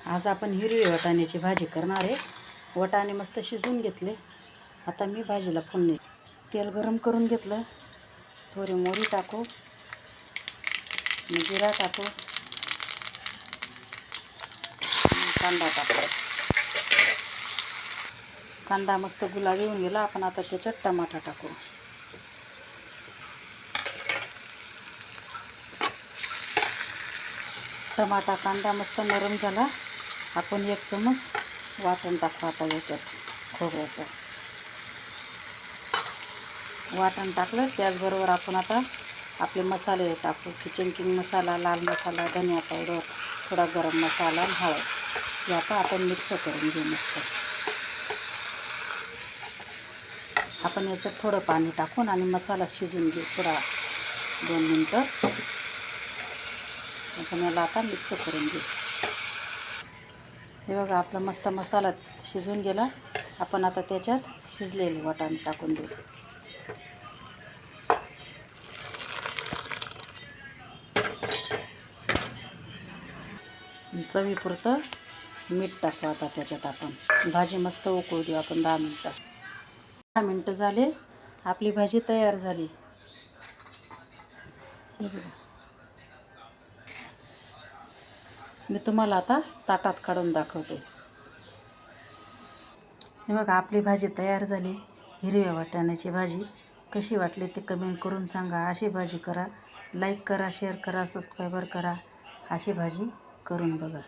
आज आपण हिरवी वाटाण्याची भाजी करणार आहे। वाटाणे मस्त शिजवून घेतले। आता मी भाजीला फोडणी तेल गरम करून घेतलं। थोडी मोहरी टाकू, जिरा टाकू, कांदा टाकू। कांदा मस्त गुलाबी होऊन गेला। आपण आता त्याच्यात टमाटा टाकू। टमाटा कांदा मस्त नरम झाला। आपण 1 चमच वाटण टाकू। आता याच्यात खोबऱ्याचं वाटण टाकलं। त्याचबरोबर आपण आता आपले मसाले टाकू। किचन किंग मसाला, लाल मसाला, धनिया पावडर, थोडा गरम मसाला आणि हळद हे आता आपण मिक्स करून घेऊ मस्त। आपण याच्यात थोडं पाणी टाकून आणि मसाला शिजवून घेऊ थोडा 2 मिनिटं। आपण याला आता मिक्स करून घेऊ। हे बघा आपला मस्त मसाला शिजून गेला। आपण आता त्याच्यात शिजलेले वाटाणे टाकून देऊ। चवीपुरतं मीठ टाकू। आता त्याच्यात आपण भाजी मस्त उकळू देऊ आपण 10 मिनिटं। 10 मिनिटं झाले, आपली भाजी तयार झाली। मी तुम्हाला आता ताटात काढून दाखवते। हे बघा आपली भाजी तयार झाली। हिरव्या वाटाण्याची भाजी कशी वाटली ते कमेंट करून सांगा। अशी भाजी करा, लाईक करा, शेअर करा, सबस्क्राईबर करा। अशी भाजी करून बघा।